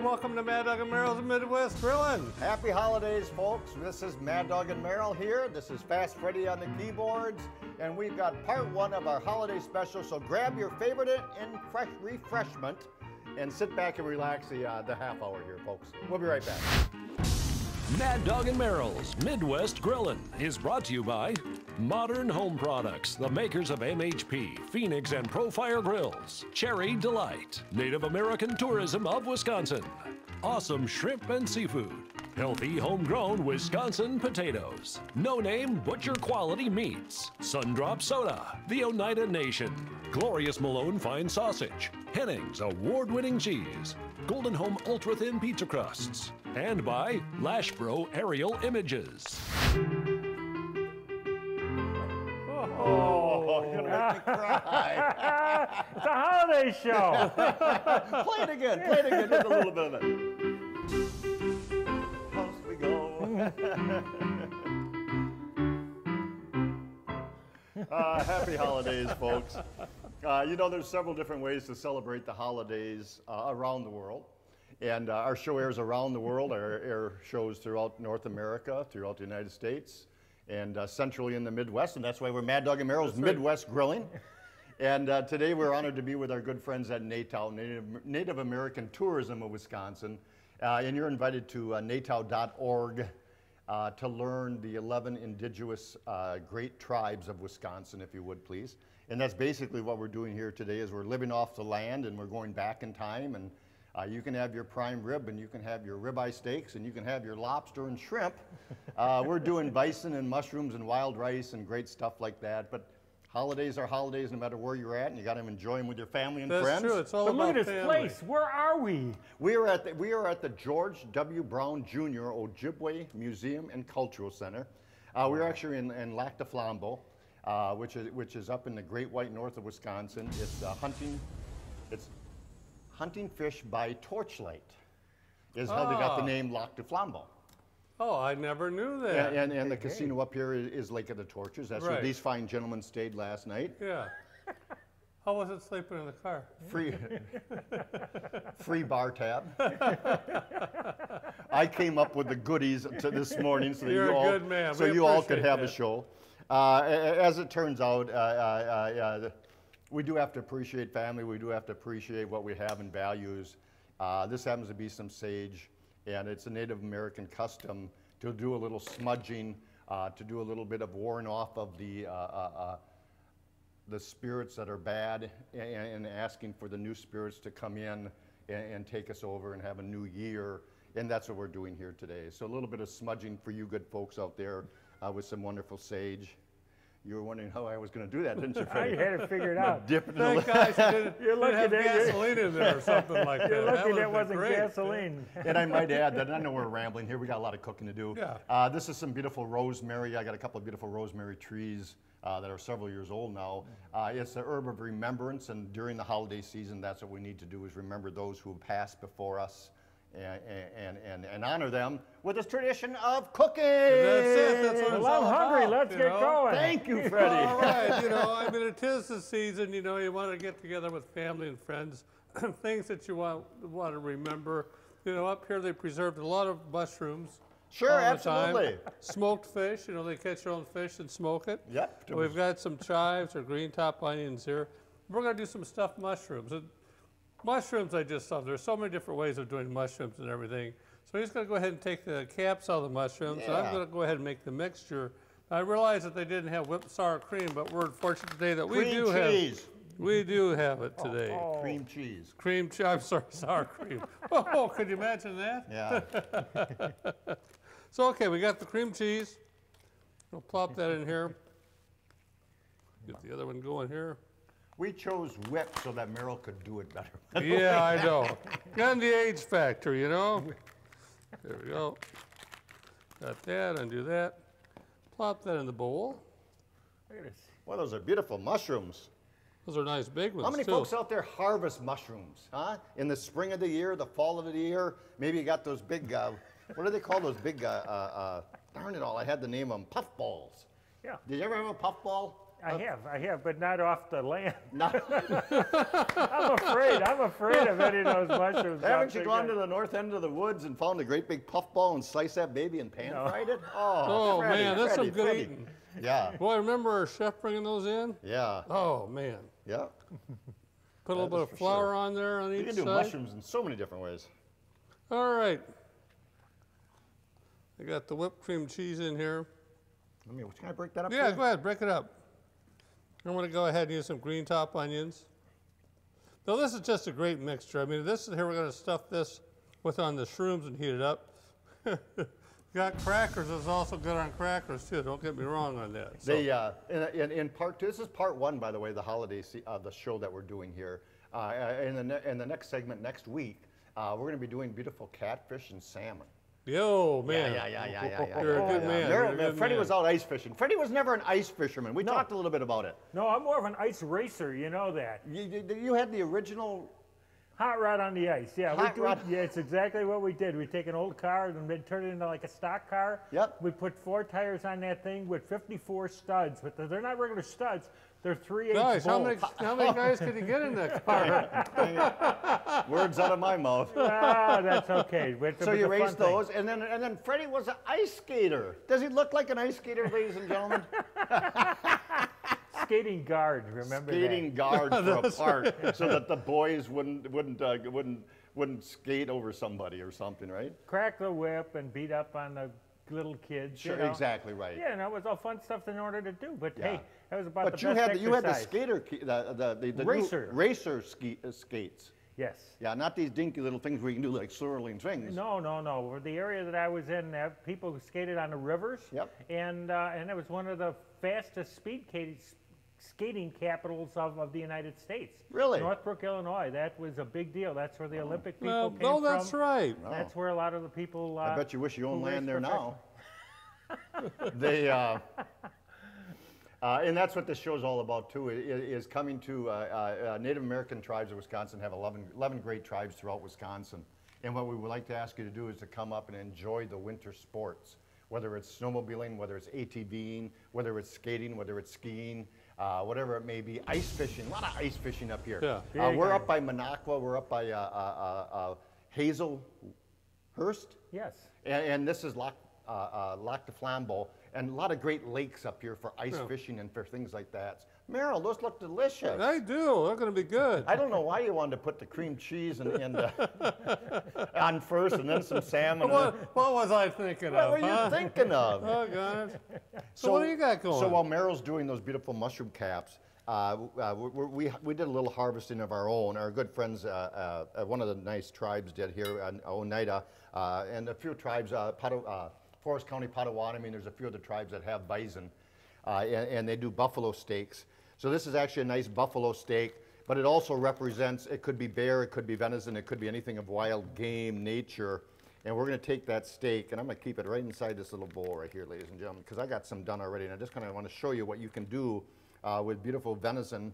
and welcome to Mad Dog and Merrill's Midwest Grillin'. Happy holidays, folks. This is Mad Dog and Merrill here. This is Fast Freddy on the keyboards, and we've got part one of our holiday special. So grab your favorite refreshment and sit back and relax the half hour here, folks. We'll be right back. Mad Dog and Merrill's Midwest Grillin' is brought to you by Modern Home Products, the makers of MHP, Phoenix, and Profire Grills, Cherry Delight, Native American Tourism of Wisconsin, Awesome Shrimp and Seafood, healthy homegrown Wisconsin potatoes, No Name Butcher Quality Meats, Sundrop Soda, the Oneida Nation, Glorious Malone Fine Sausage, Henning's award-winning cheese, Golden Home Ultra Thin Pizza Crusts, and by Lashbro Aerial Images. Oh, you're gonna make me cry. It's a holiday show. Play it again, just a little bit of it. House we go. Happy holidays, folks. You know, there's several different ways to celebrate the holidays around the world. And our show airs around the world. Our air shows throughout North America, throughout the United States, and centrally in the Midwest. And that's why we're Mad Dog and Merrill's Midwest Grilling. And today we're honored to be with our good friends at NATOW, Native American Tourism of Wisconsin. And you're invited to natow.org to learn the 11 indigenous great tribes of Wisconsin, if you would, please. And that's basically what we're doing here today is we're living off the land and we're going back in time. And you can have your prime rib and you can have your ribeye steaks and you can have your lobster and shrimp. We're doing bison and mushrooms and wild rice and great stuff like that. But holidays are holidays no matter where you're at, and you got to enjoy them with your family and friends. That's true. It's all But about look at this family. place. Where are we? We are at the George W. Brown Jr. Ojibwe Museum and Cultural Center. We're actually in Lac de Flambeau, which is up in the Great White North of Wisconsin. It's hunting fish by torchlight is how they got the name Lac de Flambeau. Oh, I never knew that. And the casino up here is Lake of the Torches. That's where these fine gentlemen stayed last night. Yeah. How was it sleeping in the car? Free bar tab. I came up with the goodies this morning so that you all could have a show. As it turns out, we do have to appreciate family. We do have to appreciate what we have in values. This happens to be some sage, and it's a Native American custom to do a little smudging, to do a little bit of warring off of the spirits that are bad, and asking for the new spirits to come in and take us over and have a new year. And that's what we're doing here today. So a little bit of smudging for you good folks out there with some wonderful sage. You were wondering how I was going to do that, didn't you, Freddie? You had it figured out. Dip it in Thank God you didn't have gasoline in there or something like that. You're lucky that that wasn't great. gasoline. And I might add that I know we're rambling here. We got a lot of cooking to do. Yeah. This is some beautiful rosemary. I got a couple of beautiful rosemary trees that are several years old now. It's the herb of remembrance, and during the holiday season, that's what we need to do is remember those who have passed before us and honor them with this tradition of cooking. That's it. That's what it's Well, I'm all hungry. about, Let's get going. Thank you, Freddie. All right, I mean, it is the season, you want to get together with family and friends, things that you want to remember. Up here they preserved a lot of mushrooms. Sure, all the absolutely. time. Smoked fish, they catch their own fish and smoke it. Yep. We've got some chives or green top onions here. We're going to do some stuffed mushrooms. Mushrooms, I just love. There's so many different ways of doing mushrooms and everything. So I'm just going to go ahead and take the caps out of the mushrooms, and I'm going to go ahead and make the mixture. I realize that they didn't have whipped sour cream, but we're fortunate today that we do have it today. Cream cheese. Cream cheese. I'm sorry, sour cream. Oh, could you imagine that? Yeah. So, okay, we got the cream cheese. We'll plop that in here. Get the other one going here. We chose whip so that Merrill could do it better. Yeah, I know. And the age factor, There we go. Got that, undo that. Plop that in the bowl. Well, those are beautiful mushrooms. Those are nice big ones, How many too. folks out there harvest mushrooms, huh? In the spring of the year, the fall of the year, maybe you got those big, what do they call those big, darn it all, I had the name of them, puffballs. Yeah. Did you ever have a puffball? I have, but not off the land. No. I'm afraid of any of those mushrooms. Haven't you gone to the north end of the woods and found a great big puffball and sliced that baby and pan-fried it? Oh, Freddie, man, that's some Freddie, good Freddie. eating. Yeah, Boy, remember our chef bringing those in? yeah, Oh, man. yeah. Put a little That bit is of for flour sure. on there on You each can do side. mushrooms in so many different ways. All right. I got the whipped cream cheese in here. Can I break that up? Yeah, for you? go ahead, break it up. I'm going to go ahead and use some green top onions. Now, this is just a great mixture. I mean, this is here we're going to stuff this with on the shrooms and heat it up. Got crackers. It's also good on crackers too. Don't get me wrong on that. So, They in part two. This is part one, by the way, the holiday the show that we're doing here. In the next segment next week, we're going to be doing beautiful catfish and salmon. yo, man. Yeah. You're a good man. You're a good Freddie man. was out ice fishing. Freddie was never an ice fisherman. We talked a little bit about it. No, I'm more of an ice racer. You know that. You had the original. Hot rod on the ice. Yeah, Hot rod. Yeah, it's exactly what we did. We take an old car and then turn it into like a stock car. Yep. We put 4 tires on that thing with 54 studs, but they're not regular studs. They're 3/8 Guys, how bolts. many guys could you get in that car? Words out of my mouth. Ah, that's okay. So you raced those, and then Freddie was an ice skater. Does he look like an ice skater, ladies and gentlemen? Skating guard, remember Skating guard for a park, so that the boys wouldn't skate over somebody or something, right? that? Crack the whip and beat up on the little kids. Sure, you know? exactly right. Yeah, and that was all fun stuff in order to do. But Yeah. hey, that was about But the you best had you had the exercise. skater the new Racer. racer skates. Yes. Yeah, not these dinky little things where you can do like swirling things. No. The area that I was in, people skated on the rivers. Yep. And it was one of the fastest skating capitals of the United States. Really? Northbrook, Illinois. That was a big deal. That's where the Olympic people No, came no, from. that's right. That's where a lot of the people. I bet you wish you owned who land race there now. They and that's what this show's all about too. Is coming to Native American tribes of Wisconsin have 11 great tribes throughout Wisconsin, and what we would like to ask you to do is to come up and enjoy the winter sports, whether it's snowmobiling, whether it's ATVing, whether it's skating, whether it's skiing. Whatever it may be, ice fishing, a lot of ice fishing up here. Yeah. We're up by Minocqua, we're up by Hazelhurst, Yes. and this is Lac de Flambeau, and a lot of great lakes up here for ice Yeah. fishing and for things like that. Meryl, those look delicious. They do. They're going to be good. I don't know why you wanted to put the cream cheese on first and then some salmon. What was I thinking What of? were you huh? thinking of? Oh, gosh. So what do you got going? So while Meryl's doing those beautiful mushroom caps, we did a little harvesting of our own. Our good friends, one of the nice tribes did here, Oneida, and a few tribes, Forest County, Potawatomi, there's a few other tribes that have bison, and they do buffalo steaks. So this is actually a nice buffalo steak, but it also represents, it could be bear, it could be venison, it could be anything of wild game nature. And we're going to take that steak, and I'm going to keep it right inside this little bowl right here, ladies and gentlemen, because I got some done already, and I just kind of want to show you what you can do with beautiful venison.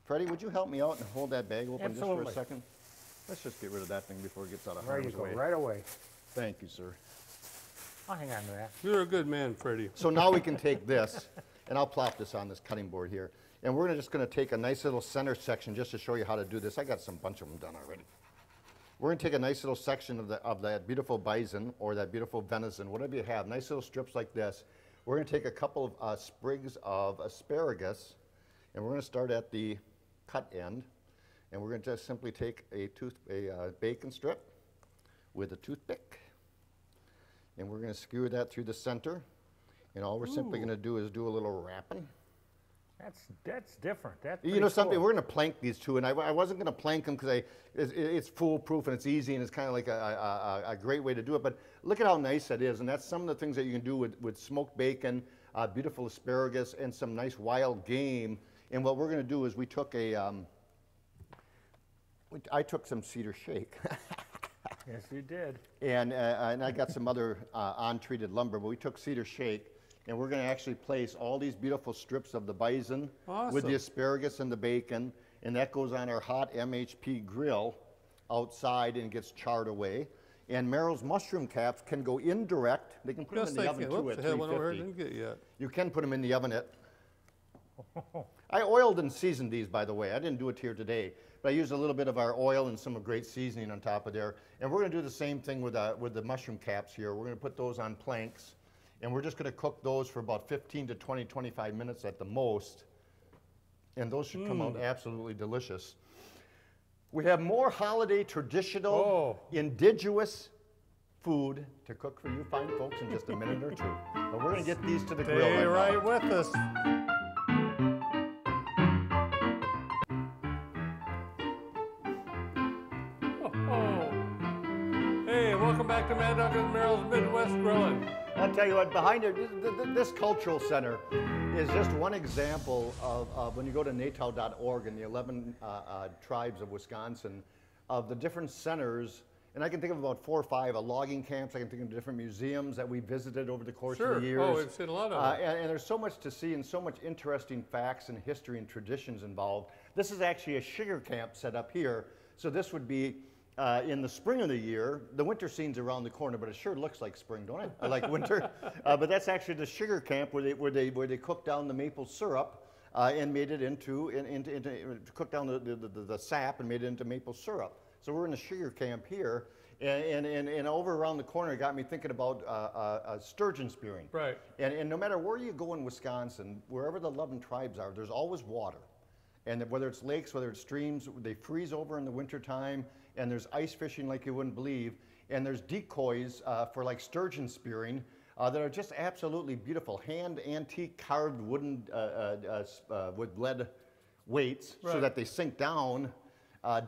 Freddie, would you help me out and hold that bag open just for Absolutely. a second? Let's just get rid of that thing before it gets out of There you harm's go. way. Right away. Thank you, sir. I'll hang on to that. You're a good man, Freddie. So now we can take this, and I'll plop this on this cutting board here, and we're just going to take a nice little center section just to show you how to do this. I got some bunch of them done already. We're going to take a nice little section of that beautiful bison or that beautiful venison, whatever you have, nice little strips like this. We're going to take a couple of sprigs of asparagus, and we're going to start at the cut end, and we're going to just simply take a bacon strip with a toothpick, and we're going to skewer that through the center, and all we're simply going to do is do a little wrapping. That's different. That's You know something, cool. we're going to plank these two, and I wasn't going to plank them because it's foolproof and it's easy and it's kind of like a great way to do it, but look at how nice that is, and that's some of the things that you can do with smoked bacon, beautiful asparagus, and some nice wild game. And what we're going to do is we took I took some cedar shake. Yes, you did. And I got some other untreated lumber, but we took cedar shake, and we're going to actually place all these beautiful strips of the bison with the Awesome. asparagus and the bacon, and that goes on our hot MHP grill outside and gets charred away. And Meryl's mushroom caps can go indirect. They can put Yes, them in they the oven can. too Whoops, at I had one over here I 350. didn't get yet. You can put them in the oven at I oiled and seasoned these, by the way. I didn't do it here today, but I used a little bit of our oil and some great seasoning on top of there. And we're going to do the same thing with the mushroom caps here. We're going to put those on planks, and we're just going to cook those for about 15 to 20, 25 minutes at the most. And those should come out absolutely delicious. We have more holiday traditional, indigenous food to cook for you fine folks in just a minute or two. But we're going to get these to the grill Stay right now. right with us. Hey, welcome back to Mad Dog and Merrill's Midwest Grilling. I'll tell you what, behind it, this cultural center is just one example of when you go to natal.org and the 11 tribes of Wisconsin, of the different centers. And I can think of about 4 or 5 logging camps. I can think of different museums that we visited over the course of the years. Oh, we've seen a lot of it. And there's so much to see and so much interesting facts and history and traditions involved. This is actually a sugar camp set up here. So this would be in the spring of the year. The winter scene's around the corner, but it sure looks like spring, don't it? I like winter. But that's actually the sugar camp where they cook down the maple syrup and made it into cooked down the sap and made it into maple syrup. So we're in a sugar camp here, and over around the corner, it got me thinking about sturgeon spearing. Right. And no matter where you go in Wisconsin, wherever the 11 tribes are, there's always water. And whether it's lakes, whether it's streams, they freeze over in the wintertime, and there's ice fishing like you wouldn't believe, and there's decoys for like sturgeon spearing that are just absolutely beautiful. Hand antique carved wooden with lead weights so that they sink down.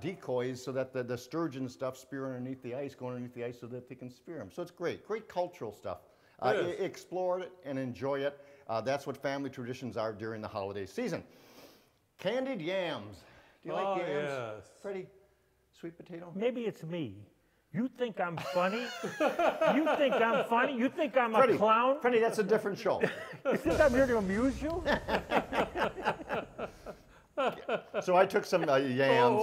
Decoys so that the sturgeon stuff spear underneath the ice, go underneath the ice so that they can spear them. So it's great cultural stuff. Explore it and enjoy it. That's what family traditions are during the holiday season. Candied yams. Do you like yams? Yes. Freddie, sweet potato? Maybe it's me. You think I'm funny? You think I'm funny? You think I'm a clown? Freddie, that's a different show. You think I'm here to amuse you? So I took some yams.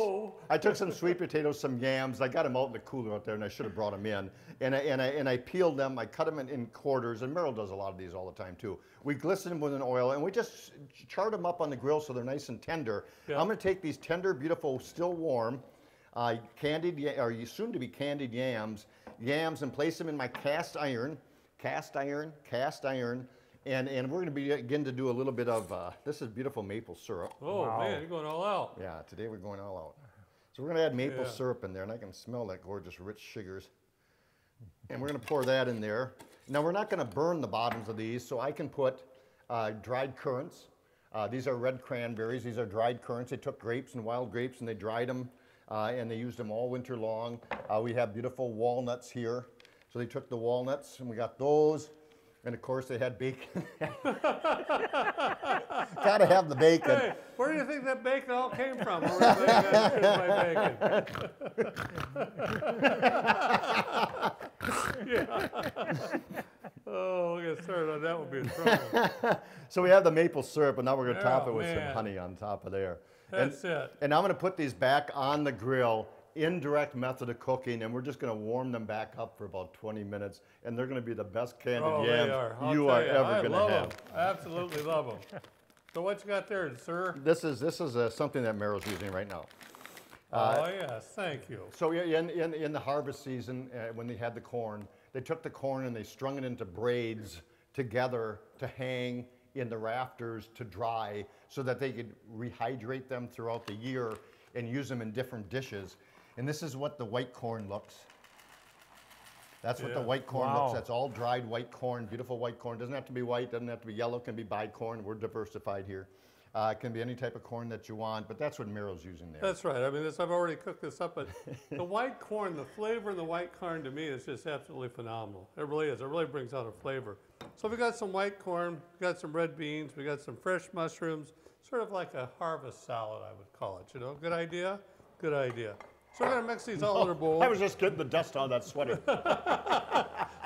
I took some sweet potatoes, some yams. I got them out in the cooler out there, and I should have brought them in. And I peeled them. I cut them in quarters, and Merrill does a lot of these all the time too. We glisten them with an oil, and we just char them up on the grill so they're nice and tender. Yeah. I'm going to take these tender, beautiful, still warm, candied or soon to be candied yams, and place them in my cast iron. And we're going to begin to do a little bit of, this is beautiful maple syrup. Oh, wow. Man, you're going all out. Yeah, today we're going all out. So we're going to add maple syrup in there, and I can smell that gorgeous rich sugars. And we're going to pour that in there. Now, we're not going to burn the bottoms of these, so I can put dried currants. These are red cranberries. These are dried currants. They took grapes and wild grapes, and they dried them, and they used them all winter long. We have beautiful walnuts here. So they took the walnuts, and we got those. And of course, they had bacon. Gotta have the bacon. Hey, where do you think that bacon all came from? Where was that bacon? Oh, we'll get started on that. Would be in trouble. So we have the maple syrup, and now we're going to top it with some honey on top of there. That's it. And I'm going to put these back on the grill. Indirect method of cooking, and we're just going to warm them back up for about 20 minutes, and they're going to be the best candied yams you are ever going to have. I absolutely love them. So what you got there, sir? This is something that Merrill's using right now. Oh yes, thank you. So in the harvest season, when they had the corn, they took the corn and they strung it into braids together to hang in the rafters to dry, so that they could rehydrate them throughout the year and use them in different dishes. And this is what the white corn looks. That's what the white corn looks. That's all dried white corn, beautiful white corn. Doesn't have to be white, doesn't have to be yellow, can be bicorn. We're diversified here. It can be any type of corn that you want, but that's what Merrill's using there. That's right. I mean, I've already cooked this up, but the white corn, the flavor in the white corn to me is just absolutely phenomenal. It really is. It really brings out a flavor. So we got some white corn, we got some red beans, we got some fresh mushrooms, sort of like a harvest salad, I would call it. You know, good idea? Good idea. So we're going to mix these all in a bowl. I was just getting the dust out of that sweater.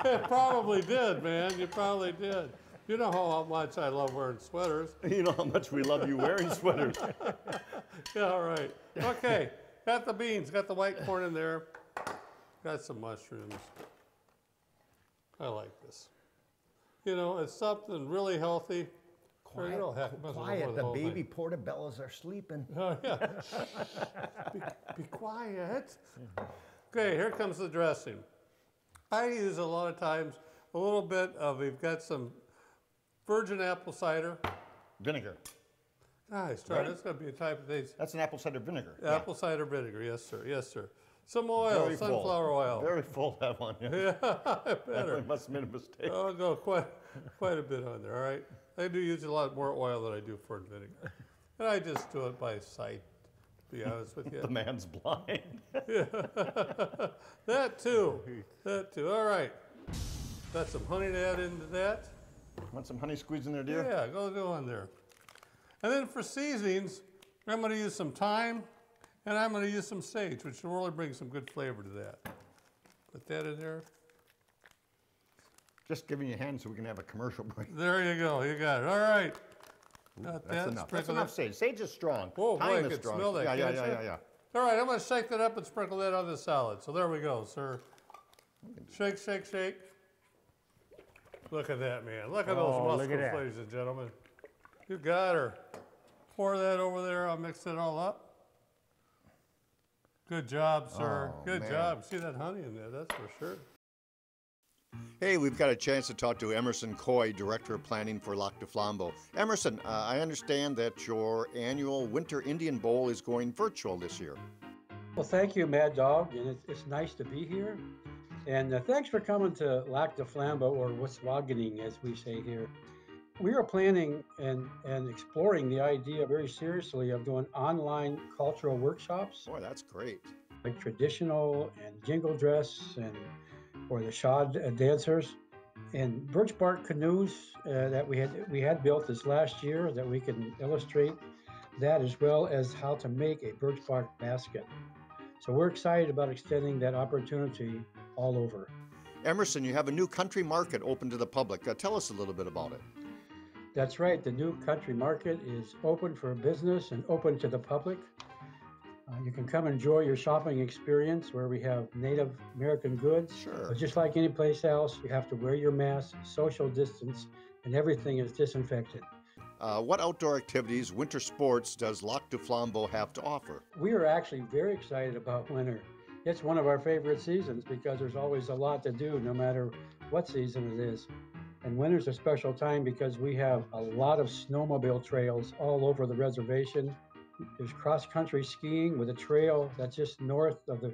It probably did, man. You probably did. You know how much I love wearing sweaters. You know how much we love you wearing sweaters. Yeah, all right. Okay, got the beans, got the white corn in there. Got some mushrooms. I like this. You know, it's something really healthy, Sure, you know, heck, might as well go for quiet. the The whole baby thing. portobellos are sleeping. Oh, yeah. be quiet. Okay, here comes the dressing. I use a lot of times a little bit of, we've got some virgin apple cider. Vinegar. Nice, darn, that's going to be a type of these. That's an apple cider vinegar. Apple cider vinegar, yes, sir, yes, sir. Some oil, Very full. sunflower oil. Very full, that one. Yeah. Yeah, I I better. must have made a mistake. I'll go quite a bit on there, all right? I do use a lot more oil than I do for vinegar. And I just do it by sight, to be honest with you. The man's blind. That too, all right. Got some honey to add into that. Want some honey squeezed in there, dear? Yeah, go on there. And then for seasonings, I'm going to use some thyme, and I'm going to use some sage, which will really bring some good flavor to that. Put that in there. Just giving you a hand so we can have a commercial break. There you go, you got it. All right. Got That's that. enough. That's Sprinkle enough that. sage. Sage is strong. Whoa, boy, I Thyme is can strong. smell that, Yeah. can't you? All right, I'm going to shake that up and sprinkle that on the salad. So there we go, sir. Shake, shake, shake. Look at that, man. Look at those Oh, look at muscles, that. ladies and gentlemen. You got her. Pour that over there. I'll mix it all up. Good job, sir. Oh, Good man. job. See that honey in there, that's for sure. Hey, we've got a chance to talk to Emerson Coy, Director of Planning for Lac du Flambeau. Emerson, I understand that your annual Winter Indian Bowl is going virtual this year. Well, thank you, Mad Dog, and it's nice to be here. And thanks for coming to Lac du Flambeau, or Waskaganiang, as we say here. We are planning and exploring the idea very seriously of doing online cultural workshops, Boy, that's great. like traditional and jingle dress and or the shod dancers, and birch bark canoes that we had built this last year that we can illustrate that, as well as how to make a birch bark basket. So we're excited about extending that opportunity all over. Emerson, you have a new country market open to the public. Tell us a little bit about it. That's right. The new country market is open for business and open to the public. You can come enjoy your shopping experience where we have Native American goods. Sure. But just like any place else, you have to wear your mask, social distance, and everything is disinfected. What outdoor activities, winter sports, does Lac du Flambeau have to offer? We are actually very excited about winter. It's one of our favorite seasons because there's always a lot to do no matter what season it is. And winter's a special time because we have a lot of snowmobile trails all over the reservation. There's cross-country skiing with a trail that's just north of the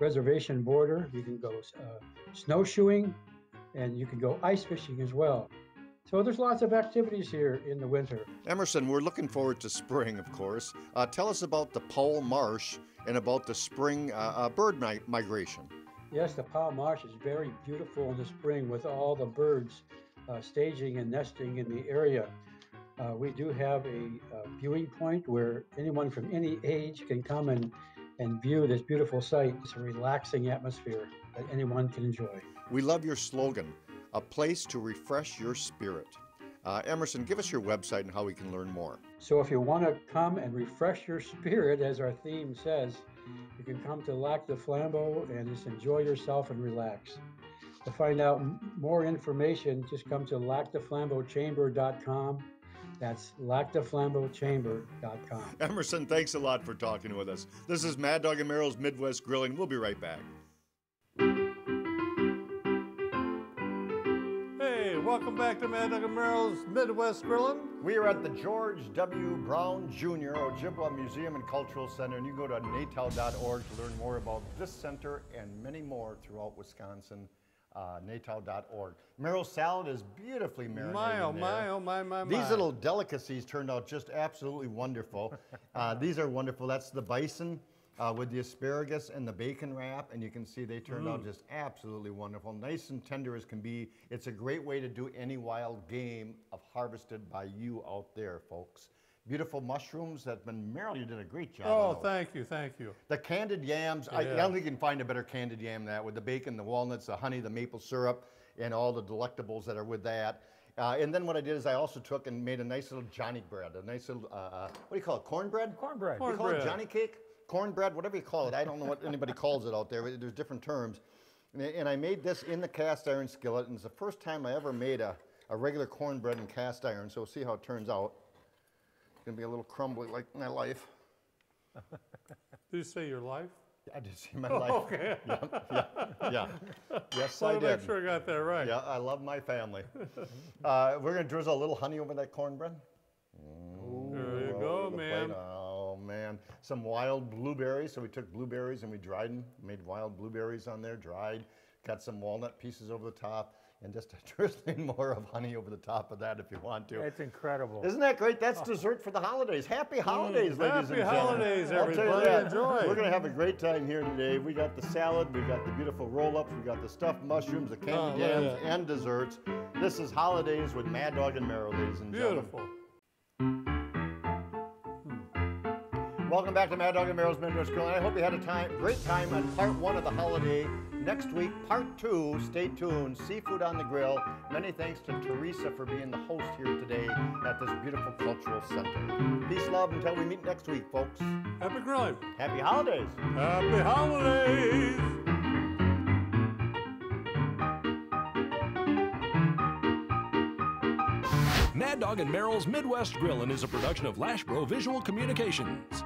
reservation border. You can go snowshoeing, and you can go ice fishing as well. So there's lots of activities here in the winter. Emerson, we're looking forward to spring, of course. Tell us about the Powell Marsh and about the spring bird migration. Yes, the Powell Marsh is very beautiful in the spring with all the birds staging and nesting in the area. We do have a viewing point where anyone from any age can come and view this beautiful site. It's a relaxing atmosphere that anyone can enjoy. We love your slogan, a place to refresh your spirit. Emerson, give us your website and how we can learn more. So if you want to come and refresh your spirit, as our theme says, you can come to Lac du Flambeau and just enjoy yourself and relax. To find out more information, just come to lacduflambeauchamber.com. That's lacduflambeauchamber.com. Emerson, thanks a lot for talking with us. This is Mad Dog and Merrill's Midwest Grilling. We'll be right back. Hey, welcome back to Mad Dog and Merrill's Midwest Grilling. We are at the George W. Brown Jr. Ojibwa Museum and Cultural Center, and you can go to natal.org to learn more about this center and many more throughout Wisconsin. natal.org. Merrill's salad is beautifully marinated. My. These little delicacies turned out just absolutely wonderful. These are wonderful. That's the bison with the asparagus and the bacon wrap, and you can see they turned out just absolutely wonderful. Nice and tender as can be. It's a great way to do any wild game harvested by you out there, folks. Beautiful mushrooms that Merrill, you did a great job. Oh, on those. thank you. The candied yams, I don't think you can find a better candied yam than that, with the bacon, the walnuts, the honey, the maple syrup, and all the delectables that are with that. And then what I did is I also took and made a nice little Johnny bread, a nice little, what do you call it, cornbread? Cornbread. You call it Cornbread. Johnny cake? Cornbread, whatever you call it. I don't know what anybody calls it out there. There's different terms. And I made this in the cast iron skillet, and it's the first time I ever made a a regular cornbread in cast iron, so we'll see how it turns out. It's gonna be a little crumbly like my life. Did you say your life? I did see my life. Okay. Yeah. Yes, I I want to make did. sure I got that right. Yeah, I love my family. We're gonna drizzle a little honey over that cornbread. There you All go, over the man. plate. Oh man, some wild blueberries. So we took blueberries and we dried them, made wild blueberries on there, dried. Got some walnut pieces over the top, and just a drizzling more of honey over the top of that if you want to. That's incredible. Isn't that great? That's dessert for the holidays. Happy holidays, ladies and gentlemen. Happy holidays, I'll tell you everybody. that. Enjoy. We're going to have a great time here today. We got the salad, we got the beautiful roll-ups, we got the stuffed mushrooms, the candy look at jams, that. and desserts. This is Holidays with Mad Dog and Merrill, ladies and gentlemen. Beautiful. Welcome back to Mad Dog and Merrill's Midwest Grill. I hope you had a great time on part 1 of the holiday. Next week, part 2, stay tuned, seafood on the grill. Many thanks to Teresa for being the host here today at this beautiful cultural center. Peace, love, until we meet next week, folks. Happy grilling. Happy holidays. Happy holidays. Mad Dog and Merrill's Midwest Grillin' is a production of Lashbro Visual Communications.